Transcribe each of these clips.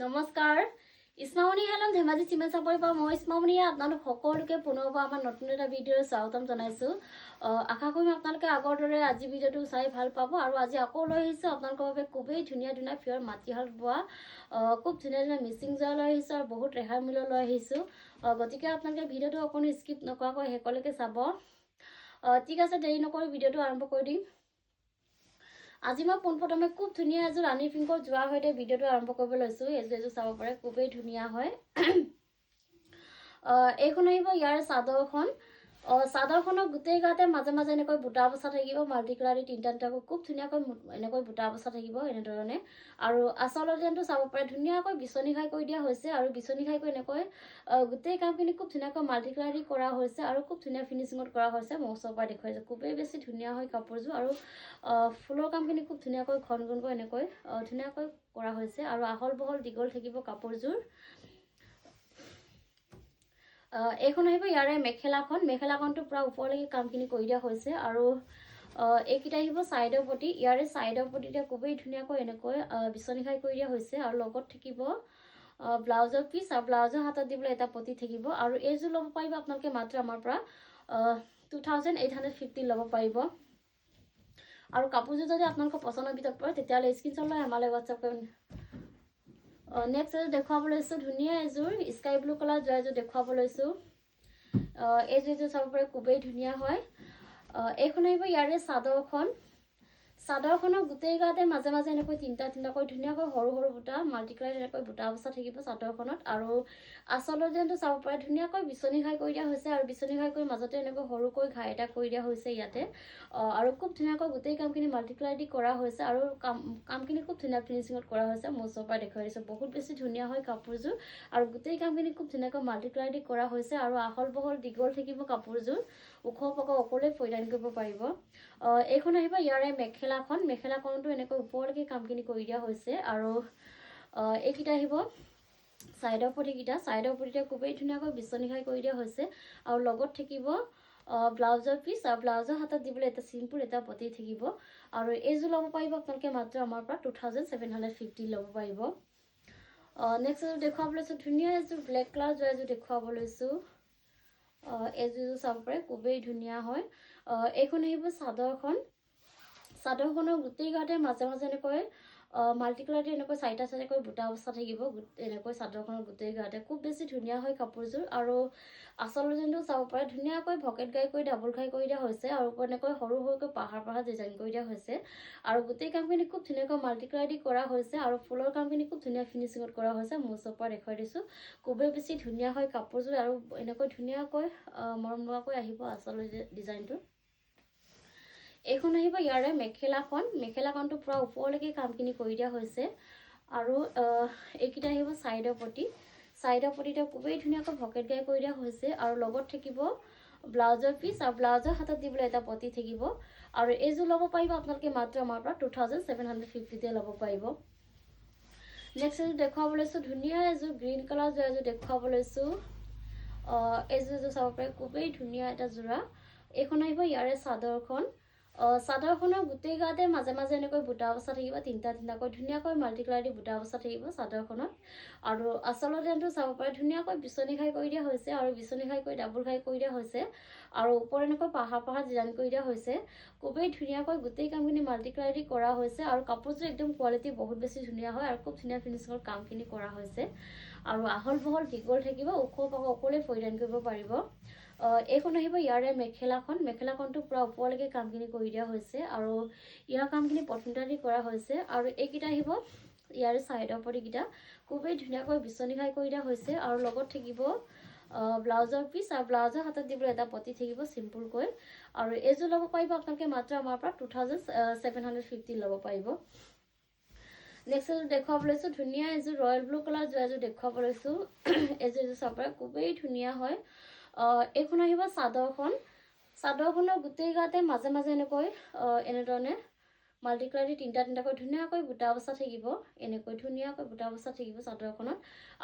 নমস্কাৰ ইছমামনি হেলম ধেমাজি চিমেন চাপৰি পৰা মই ইছমামনিয়ে আপোনালোক সকলোকে পুনৰবাৰ আমাৰ নতুন এটা ভিডিঅ'লৈ স্বাগতম জনাইছোঁ আশা কৰিম আপোনালোকে আগৰ দৰে আজি ভিডিঅ'টো চাই ভাল পাব আৰু আজি আকৌ লৈ আহিছোঁ আপোনালোকৰ বাবে খুবেই ধুনীয়া ধুনীয়া পিয়ৰ মাটিশাল বোৱা খুব ধুনীয়া ধুনীয়া মিচিং যোৰা লৈ আহিছোঁ আৰু বহুত ৰেহাই মূল্য লৈ আহিছোঁ গতিকে আপোনালোকে ভিডিঅ'টো অকণো স্কিপ নকৰাকৈ শেষলৈকে চাব ঠিক আছে দেৰি নকৰি ভিডিঅ'টো আৰম্ভ কৰি দিম আজি মই পোনপ্ৰথমে খুব ধুনীয়া এযোৰ ৰাণী পিংকৰ যোৱাৰ সৈতে ভিডিঅ'টো আৰম্ভ কৰিব লৈছোঁ এযোৰ চাব পাৰে খুবেই ধুনীয়া হয় এইখন আহিব ইয়াৰ চাদৰখন চাদৰখনৰ গোটেই গাতে মাজে মাজে এনেকৈ বুটা বচা থাকিব মাল্টি কালাৰ তিনিটাকৈ খুব ধুনীয়াকৈ এনেকৈ বুটা বচা থাকিব এনেধৰণে আৰু আচলতে যেনটো চাব পাৰে ধুনীয়াকৈ বিচনী খাই কৰি দিয়া হৈছে আৰু বিচনী খাই কৰি এনেকৈ গোটেই কামখিনি খুব ধুনীয়াকৈ মাল্টি কালাৰ কৰা হৈছে আৰু খুব ধুনীয়া ফিনিচিঙত কৰা হৈছে মই ওচৰৰ পৰা দেখুৱাইছোঁ খুবেই বেছি ধুনীয়া হয় কাপোৰযোৰ আৰু ফুলৰ কামখিনি খুব ধুনীয়াকৈ ঘন ঘনকৈ এনেকৈ ধুনীয়াকৈ কৰা হৈছে আৰু আহল বহল দীঘল থাকিব কাপোৰযোৰ এইখন আহিব ইয়াৰে মেখেলাখনটো পুৰা ওপৰলৈকে কামখিনি কৰি দিয়া হৈছে আৰু এইকেইটা আহিব ছাইডৰ প্ৰতি ইয়াৰে ছাইডৰ প্ৰতিতে খুবেই ধুনীয়াকৈ এনেকৈ বিচনী খাই কৰি দিয়া হৈছে আৰু লগত থাকিব ব্লাউজৰ পিচ আৰু ব্লাউজৰ হাতত দিবলৈ এটা পতি থাকিব আৰু এইযোৰ ল'ব পাৰিব আপোনালোকে মাত্ৰ আমাৰ পৰা 2850 ল'ব পাৰিব আৰু কাপোৰযোৰ যদি আপোনালোকৰ পচন্দৰ ভিতৰত পৰে তেতিয়াহ'লে স্ক্ৰীনশ্বট লৈ আমালৈ হোৱাটছআপ কৰিম নেক্সট এযোৰ দেখুৱাব লৈছোঁ ধুনীয়া এযোৰ স্কাই ব্লু কালাৰ যোৱা এযোৰ দেখুৱাব লৈছোঁ এইযোৰ চাব পাৰে খুবেই ধুনীয়া হয় এইখন আহিব ইয়াৰে চাদৰখনৰ গোটেই গাতে মাজে মাজে এনেকৈ তিনিটাকৈ ধুনীয়াকৈ সৰু সৰু বুটা মাল্টি কালাৰ এনেকৈ বুটা বচা থাকিব চাদৰখনত আৰু আচলতে যেনটো চাব পাৰে ধুনীয়াকৈ বিচনী খাই কৰি দিয়া হৈছে আৰু বিচনী খাই কৰি মাজতে এনেকৈ সৰুকৈ ঘাই এটা কৰি দিয়া হৈছে ইয়াতে আৰু খুব ধুনীয়াকৈ গোটেই কামখিনি মাল্টি কালাৰ দি কৰা হৈছে আৰু কামখিনি খুব ধুনীয়া ফিনিচিঙত কৰা হৈছে মোৰ ওচৰৰ পৰা দেখুৱাই দিছোঁ বহুত বেছি ধুনীয়া হয় কাপোৰযোৰ আৰু গোটেই কামখিনি খুব ধুনীয়াকৈ মাল্টি কালাৰ দি কৰা হৈছে আৰু আহল বহল দীঘল থাকিব কাপোৰযোৰ ওখ পকা অকলে পৰিধান কৰিব পাৰিব এইখন আহিব ইয়াৰে মেখেলাখনটো এনেকৈ ওপৰলৈকে কামখিনি কৰি দিয়া হৈছে আৰু এইকেইটা আহিব ছাইডৰ প্ৰতিতে খুবেই ধুনীয়াকৈ বিচনী খাই কৰি দিয়া হৈছে আৰু লগত থাকিব ব্লাউজৰ পিচ আৰু ব্লাউজৰ হাতত দিবলৈ এটা চিম্পুল এটা পতি থাকিব আৰু এইযোৰ ল'ব পাৰিব আপোনালোকে মাত্ৰ আমাৰ পৰা 2750 ল'ব পাৰিব নেক্সট এযোৰ দেখুৱাব লৈছোঁ ধুনীয়া এযোৰ ব্লেক কালাৰ যোৱা এযোৰ দেখুৱাব লৈছোঁ এইযোৰ চাব পাৰে খুবেই ধুনীয়া হয় এইখন আহিব চাদৰখনৰ গোটেই গাতে মাজে মাজে এনেকৈ মাল্টি কালাৰ দি এনেকৈ চাৰিটাকৈ বুটা বচা থাকিব এনেকৈ চাদৰখনৰ গোটেই গাতে খুব বেছি ধুনীয়া হয় কাপোৰযোৰ আৰু আচলতে যেনটো চাব পাৰে ধুনীয়াকৈ ভকেট গাই কৰি ডাবল খাই কৰি দিয়া হৈছে আৰু এনেকৈ সৰু সৰুকৈ পাহাৰ ডিজাইন কৰি দিয়া হৈছে আৰু গোটেই কামখিনি খুব ধুনীয়াকৈ মাল্টি কালাৰ দি কৰা হৈছে আৰু ফুলৰ কামখিনি খুব ধুনীয়া ফিনিচিঙত কৰা হৈছে মোৰ ওচৰৰ পৰা দেখুৱাই দিছোঁ খুবেই বেছি ধুনীয়া হয় কাপোৰযোৰ আৰু এনেকৈ ধুনীয়াকৈ মৰম লোৱাকৈ আহিব আচলতে ডিজাইনটো এইখন আহিব ইয়াৰে মেখেলাখনটো পুৰা ওপৰলৈকে কামখিনি কৰি দিয়া হৈছে আৰু এইকেইটা আহিব ছাইডৰ প্ৰতিতে খুবেই ধুনীয়াকৈ ভকেট গাই কৰি দিয়া হৈছে আৰু লগত থাকিব ব্লাউজৰ পিচ আৰু ব্লাউজৰ হাতত দিবলৈ এটা পতি থাকিব আৰু এইযোৰ ল'ব পাৰিব আপোনালোকে মাত্ৰ আমাৰ পৰা 2750 ল'ব পাৰিব নেক্সট এযোৰ দেখুৱাব লৈছোঁ ধুনীয়া এযোৰ গ্ৰীণ কালাৰ যোৱা এযোৰ দেখুৱাব লৈছোঁ এইযোৰ চাব পাৰে খুবেই ধুনীয়া এটা যোৰা এইখন আহিব ইয়াৰে চাদৰখনৰ গোটেই গাতে মাজে মাজে এনেকৈ বুটা বচা থাকিব তিনিটাকৈ ধুনীয়াকৈ মাল্টি কালাৰ দি বুটা বচা থাকিব চাদৰখনত আৰু আচলতে যেনটো চাব পাৰে ধুনীয়াকৈ বিচনী খাই কৰি দিয়া হৈছে আৰু বিচনী খাই কৰি ডাবল খাই কৰি দিয়া হৈছে আৰু ওপৰত এনেকৈ পাহাৰ ডিজাইন কৰি দিয়া হৈছে খুবেই ধুনীয়াকৈ গোটেই কামখিনি মাল্টি কালাৰ দি কৰা হৈছে আৰু কাপোৰযোৰ একদম কোৱালিটি বহুত বেছি ধুনীয়া হয় আৰু খুব ধুনীয়া ফিনিচিঙৰ কামখিনি কৰা হৈছে আৰু আহল বহল দীঘল থাকিব ওখ পকা অকলে পৰিধান কৰিব পাৰিব এইখন আহিব ইয়াৰে মেখেলাখনটো পুৰা ওপৰলৈকে কামখিনি কৰি দিয়া হৈছে আৰু ইয়াৰ কামখিনি পথিনতা দি কৰা হৈছে আৰু এইকেইটা আহিব ইয়াৰে ছাইডৰ প্ৰতিকেইটা খুবেই ধুনীয়াকৈ বিচনী খাই কৰি দিয়া হৈছে আৰু লগত থাকিব ব্লাউজৰ পিচ আৰু ব্লাউজৰ হাতত দিবলৈ এটা পতি থাকিব চিম্পুলকৈ আৰু এইযোৰ ল'ব পাৰিব আপোনালোকে মাত্ৰ আমাৰ পৰা 2750 ল'ব পাৰিব নেক্সট এযোৰ দেখুৱাব লৈছোঁ ধুনীয়া এযোৰ ৰয়েল ব্লু কালাৰ যোৱা এযোৰ দেখুৱাব লৈছোঁ এইযোৰ চাব পাৰে খুবেই ধুনীয়া হয় এইখন আহিব চাদৰখনৰ গোটেই গাতে মাজে মাজে এনেকৈ এনেধৰণে মাল্টি কালাৰ তিনিটাকৈ ধুনীয়াকৈ বুটা বচা থাকিব এনেকৈ ধুনীয়াকৈ বুটা বচা থাকিব চাদৰখনত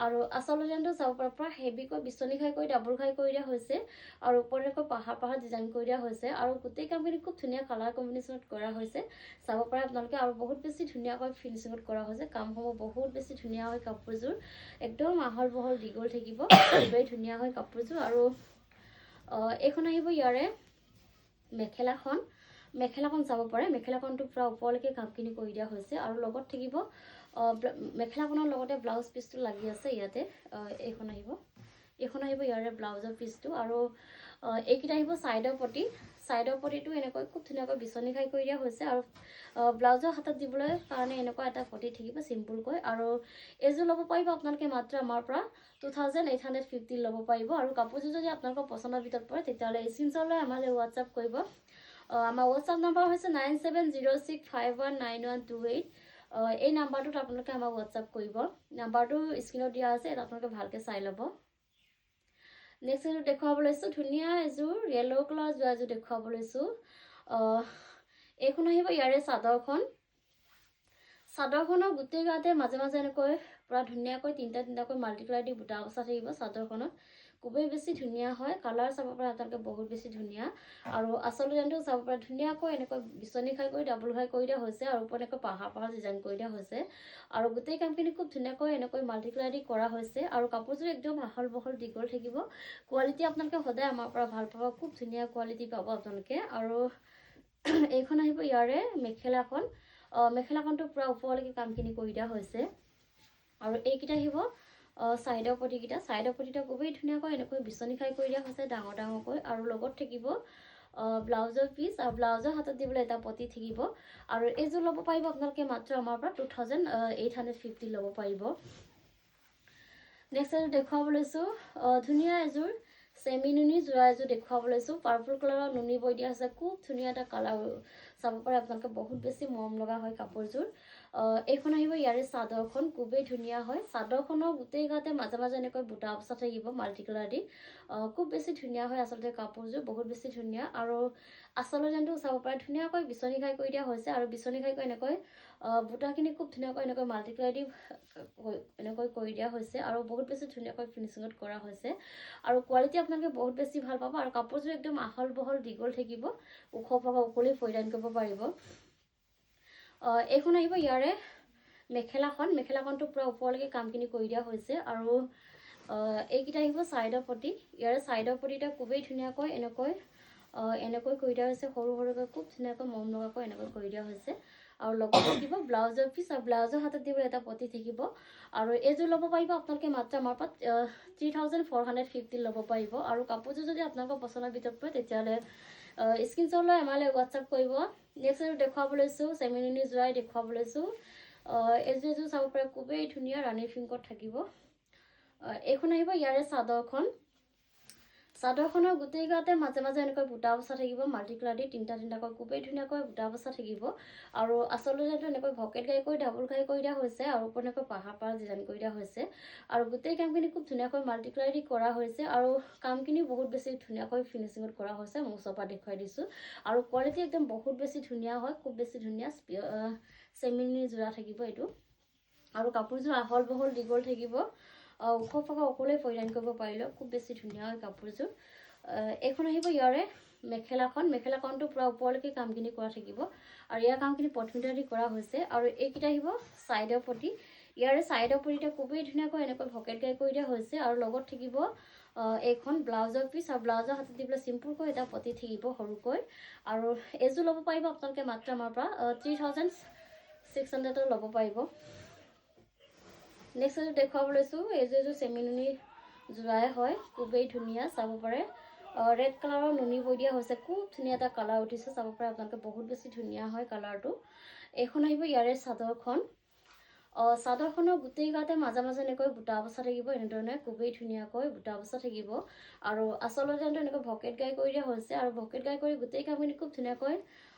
আৰু আচল ডিজাইনটো চাব পৰা হেভিকৈ বিচনী খাইকৈ ডাবল খাই কৰি দিয়া হৈছে আৰু ওপৰলৈ পাহাৰ ডিজাইন কৰি দিয়া হৈছে আৰু গোটেই কামখিনি খুব ধুনীয়া কালাৰ কম্বিনেশ্যনত কৰা হৈছে চাব পাৰে আপোনালোকে আৰু বহুত বেছি ধুনীয়াকৈ ফিনিচিঙত কৰা হৈছে কামসমূহ বহুত বেছি ধুনীয়া হয় কাপোৰযোৰ একদম আহল বহল দীঘল থাকিব খুবেই ধুনীয়া হয় কাপোৰযোৰ আৰু এইখন আহিব ইয়াৰে মেখেলাখন চাব পাৰে মেখেলাখনটো পুৰা ওপৰলৈকে কামখিনি কৰি দিয়া হৈছে আৰু লগত থাকিব মেখেলাখনৰ লগতে ব্লাউজ পিচটো লাগি আছে ইয়াতে এইখন আহিব ইয়াৰে ব্লাউজৰ পিচটো আৰু এইকেইটা আহিব চাইডৰ পটিটো এনেকৈ খুব ধুনীয়াকৈ বিচনী খাই কৰি দিয়া হৈছে আৰু ব্লাউজৰ হাতত দিবলৈ কাৰণে এনেকুৱা এটা পটি থাকিব চিম্পুলকৈ আৰু এইযোৰ ল'ব পাৰিব আপোনালোকে মাত্ৰ আমাৰ পৰা 2850 ল'ব পাৰিব আৰু কাপোৰযোৰ যদি আপোনালোকৰ পচন্দৰ ভিতৰত পৰে তেতিয়াহ'লে স্ক্ৰীনশ্বট লৈ আমালৈ হোৱাটছআপ কৰিব আমাৰ হোৱাটছআপ নম্বৰ হৈছে 9706519128 এই নাম্বাৰটোত আপোনালোকে আমাক হোৱাটছআপ কৰিব নাম্বাৰটো স্ক্ৰীনত দিয়া আছে এটা আপোনালোকে ভালকৈ চাই ল'ব নেক্সট এযোৰ দেখুৱাব লৈছোঁ ধুনীয়া এযোৰ য়েলো কালাৰ যোৱা এযোৰ দেখুৱাব লৈছোঁ এইখন আহিব ইয়াৰে চাদৰখনৰ গোটেই গাতে মাজে এনেকৈ পুৰা ধুনীয়াকৈ তিনিটাকৈ মাল্টি কালাৰ দি বুটা বচা থাকিব চাদৰখনত খুবেই বেছি ধুনীয়া হয় কালাৰ চাব পাৰে আপোনালোকে বহুত বেছি ধুনীয়া আৰু আচল ডিজাইনটো চাব পাৰে ধুনীয়াকৈ এনেকৈ বিচনী খাই কৰি ডাবল খাই কৰি দিয়া হৈছে আৰু ওপৰত এনেকৈ পাহাৰ ডিজাইন কৰি দিয়া হৈছে আৰু গোটেই কামখিনি খুব ধুনীয়াকৈ এনেকৈ মাল্টি কালাৰ দি কৰা হৈছে আৰু কাপোৰযোৰ একদম আহল বহল দীঘল থাকিব কোৱালিটি আপোনালোকে সদায় আমাৰ পৰা ভাল পাব খুব ধুনীয়া কোৱালিটি পাব আপোনালোকে আৰু এইখন আহিব ইয়াৰে মেখেলাখনটো পুৰা ওপৰলৈকে কামখিনি কৰি দিয়া হৈছে আৰু এইকেইটা আহিব চাইডৰ পটিটা খুবেই ধুনীয়াকৈ এনেকৈ বিচনী খাই কৰি দিয়া হৈছে ডাঙৰকৈ আৰু লগত থাকিব ব্লাউজৰ পিচ আৰু ব্লাউজৰ হাতত দিবলৈ এটা পটি থাকিব আৰু এইযোৰ ল'ব পাৰিব আপোনালোকে মাত্ৰ আমাৰ পৰা 2850 ল'ব পাৰিব নেক্সট এযোৰ দেখুৱাব লৈছোঁ ধুনীয়া এযোৰ চেমি নুনি যোৰা এযোৰ দেখুৱাব লৈছোঁ পাৰ্পল কালাৰৰ নুনি বৈ দিয়া আছে খুব ধুনীয়া এটা কালাৰ চাব পাৰে আপোনালোকে বহুত বেছি মৰম লগা হয় কাপোৰযোৰ এইখন আহিব ইয়াৰে চাদৰখন খুবেই ধুনীয়া হয় চাদৰখনৰ গোটেই গাতে মাজে এনেকৈ বুটা বচা থাকিব মাল্টি কালাৰ দি খুব বেছি ধুনীয়া হয় আচলতে কাপোৰযোৰ বহুত বেছি ধুনীয়া আৰু আচল ডিজাইনটো চাব পাৰে ধুনীয়াকৈ বিচনী খাই কৰি দিয়া হৈছে আৰু বিচনী খাইকৈ এনেকৈ বুটাখিনি খুব ধুনীয়াকৈ এনেকৈ মাল্টি কালাৰ দি এনেকৈ কৰি দিয়া হৈছে আৰু বহুত বেছি ধুনীয়াকৈ ফিনিচিঙত কৰা হৈছে আৰু কোৱালিটি আপোনালোকে বহুত বেছি ভাল পাব আৰু কাপোৰযোৰ একদম আহল বহল দীঘল থাকিব ওখ পকা উকলি পৰিধান কৰিব পাৰিব এইখন আহিব ইয়াৰে মেখেলাখনটো পুৰা ওপৰলৈকে কামখিনি কৰি দিয়া হৈছে আৰু এইকেইটা আহিব চাইডৰ পটি ইয়াৰে চাইডৰ পটিটা খুবেই ধুনীয়াকৈ এনেকৈ কৰি দিয়া হৈছে সৰুকৈ খুব ধুনীয়াকৈ মৰম লগাকৈ এনেকৈ কৰি দিয়া হৈছে আৰু লগত থাকিব ব্লাউজৰ পিচ আৰু ব্লাউজৰ হাতত দিবলৈ এটা পটি থাকিব আৰু এইযোৰ ল'ব পাৰিব আপোনালোকে মাত্ৰ আমাৰ পৰা 3450 ল'ব পাৰিব আৰু কাপোৰযোৰ যদি আপোনালোকৰ পচন্দৰ ভিতৰত পৰে তেতিয়াহ'লে স্ক্ৰীনশ্বট লৈ আমালৈ হোৱাটছআপ কৰিব নেক্সট এযোৰ দেখুৱাব লৈছোঁ চেমি নুনি যোৰাই দেখুৱাব লৈছোঁ এইযোৰ চাব পাৰে খুবেই ধুনীয়া ৰাণী পিংকত থাকিব এইখন আহিব ইয়াৰে চাদৰখনৰ গোটেই গাতে মাজে এনেকৈ বুটা বচা থাকিব মাল্টি কালাৰ দি তিনিটাকৈ খুবেই ধুনীয়াকৈ বুটা বচা থাকিব আৰু আচলতে এনেকৈ ভকেট গাই কৰি ডাবল গাই কৰি দিয়া হৈছে আৰু ওপৰত এনেকৈ পাহাৰ ডিজাইন কৰি দিয়া হৈছে আৰু গোটেই কামখিনি খুব ধুনীয়াকৈ মাল্টি কালাৰ দি কৰা হৈছে আৰু কামখিনি বহুত বেছি ধুনীয়াকৈ ফিনিচিঙত কৰা হৈছে মই ওচৰৰ পৰা দেখুৱাই দিছোঁ আৰু কোৱালিটি একদম বহুত বেছি ধুনীয়া হয় খুব বেছি ধুনীয়া চেমিনি যোৰা থাকিব এইটো আৰু কাপোৰযোৰ আহল বহল দীঘল থাকিব ওখ পকা অকলে পৰিধান কৰিব পাৰিলেও খুব বেছি ধুনীয়া হয় কাপোৰযোৰ এইখন আহিব ইয়াৰে মেখেলাখনটো পুৰা ওপৰলৈকে কামখিনি কৰা থাকিব আৰু ইয়াৰ কামখিনি পথমিটাৰ দি কৰা হৈছে আৰু এইকেইটা আহিব চাইডৰ পটি ইয়াৰে চাইডৰ পটিটা খুবেই ধুনীয়াকৈ এনেকৈ ভকেট গাই কৰি দিয়া হৈছে আৰু লগত থাকিব এইখন ব্লাউজৰ পিচ আৰু ব্লাউজৰ হাতত দিবলৈ চিম্পুলকৈ এটা পটি থাকিব সৰুকৈ আৰু এইযোৰ ল'ব পাৰিব আপোনালোকে মাত্ৰ আমাৰ পৰা 3600 ল'ব পাৰিব নেক্সট এযোৰ দেখুৱাব লৈছোঁ এইযোৰ চেমি নুনি যোৰাই হয় খুবেই ধুনীয়া চাব পাৰে ৰেড কালাৰৰ নুনি বৈ দিয়া হৈছে খুব ধুনীয়া এটা কালাৰ উঠিছে চাব পাৰে আপোনালোকে বহুত বেছি ধুনীয়া হয় কালাৰটো এইখন আহিব ইয়াৰে চাদৰখনৰ গোটেই গাতে মাজে এনেকৈ বুটা বচা থাকিব এনেধৰণে খুবেই ধুনীয়াকৈ বুটা বচা থাকিব আৰু আচলতে এনেকৈ ভকেট গাই কৰি দিয়া হৈছে আৰু ভকেট গাই কৰি গোটেই কামখিনি খুব ধুনীয়াকৈ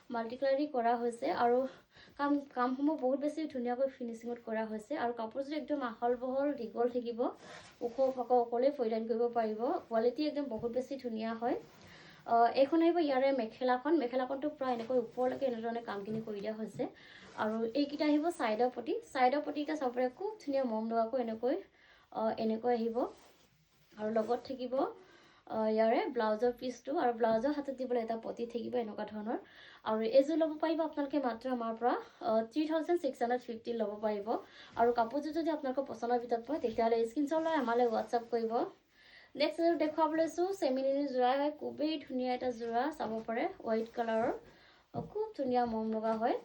মাল্টি কালাৰ দি কৰা হৈছে আৰু কামসমূহ বহুত বেছি ধুনীয়াকৈ ফিনিচিঙত কৰা হৈছে আৰু কাপোৰযোৰ একদম আহল বহল দীঘল থাকিব ওখ পকা অকলে পৰিধান কৰিব পাৰিব কোৱালিটি একদম বহুত বেছি ধুনীয়া হয় এইখন আহিব ইয়াৰে মেখেলাখনটো প্ৰায় এনেকৈ ওপৰলৈকে এনেধৰণে কামখিনি কৰি দিয়া হৈছে আৰু এইকেইটা আহিব ছাইডৰ পটিকেইটা চাব পাৰে খুব ধুনীয়া মৰম লগাকৈ এনেকৈ আহিব আৰু লগত থাকিব ইয়াৰে ব্লাউজৰ পিচটো আৰু ব্লাউজৰ হাতত দিবলৈ এটা পটি থাকিব এনেকুৱা ধৰণৰ আৰু এইযোৰ ল'ব পাৰিব আপোনালোকে মাত্ৰ আমাৰ পৰা 3650 ল'ব পাৰিব আৰু কাপোৰযোৰ যদি আপোনালোকৰ পচন্দৰ ভিতৰত পৰে তেতিয়াহ'লে স্ক্ৰীনশ্বট লৈ আমালৈ হোৱাটছআপ কৰিব নেক্সট এযোৰ দেখুৱাব লৈছোঁ চেমিনিৰ যোৰা হয় খুবেই ধুনীয়া এটা যোৰা চাব পাৰে হোৱাইট কালাৰৰ খুব ধুনীয়া মৰম লগা হয়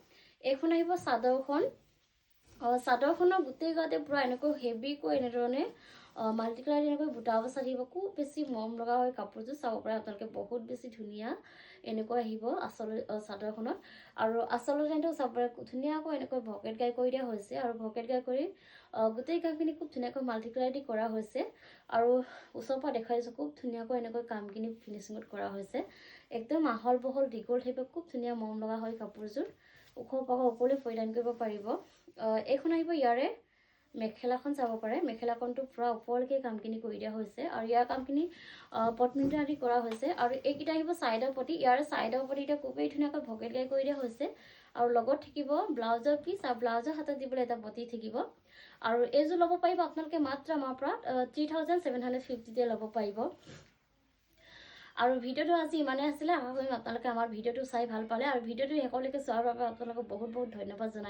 এইখন আহিব চাদৰখনৰ গোটেই গাতে পূৰা এনেকৈ হেভিকৈ এনেধৰণে মাল্টি কালাৰ এনেকৈ বুটা বচা থাকিব খুব বেছি মৰম লগা হয় কাপোৰযোৰ চাব পাৰে আপোনালোকে বহুত বেছি ধুনীয়া এনেকৈ আহিব চাদৰখনত আৰু আচলতে চাব পাৰে ধুনীয়াকৈ এনেকৈ ভকেট গাই কৰি দিয়া হৈছে আৰু ভকেট গাই কৰি গোটেই কামখিনি খুব ধুনীয়াকৈ মাল্টি কালাৰ দি কৰা হৈছে আৰু ওচৰৰ পৰা দেখাই দিছোঁ খুব ধুনীয়াকৈ এনেকৈ কামখিনি ফিনিচিঙত কৰা হৈছে একদম আহল বহল দীঘল থাকিব খুব ধুনীয়া মৰম লগা হয় কাপোৰযোৰ ওখ পাখ সকলোৱে পৰিধান কৰিব পাৰিব এইখন আহিব ইয়াৰে মেখেলাখন চাব পাৰে মেখেলাখনটো পুৰা ওপৰলৈকে কামখিনি কৰি দিয়া হৈছে আৰু ইয়াৰ কামখিনি পটমিণ্টন আদি কৰা হৈছে আৰু এইকেইটা আহিব ছাইডৰ পটি ইয়াৰ ছাইডৰ পটিটা খুবেই ধুনীয়াকৈ ভকেট গাই কৰি দিয়া হৈছে আৰু লগত থাকিব ব্লাউজৰ পিচ আৰু ব্লাউজৰ হাতত দিবলৈ এটা পটি থাকিব আৰু এইযোৰ ল'ব পাৰিব আপোনালোকে মাত্ৰ আমাৰ পৰা 3750 ল'ব পাৰিব আৰু ভিডিঅ'টো আজি ইমানেই আছিলে আশা কৰিম আপোনালোকে আমাৰ ভিডিঅ'টো চাই ভাল পালে আৰু ভিডিঅ'টো শেষলৈকে চোৱাৰ বাবে আপোনালোকক বহুত বহুত ধন্যবাদ জনাই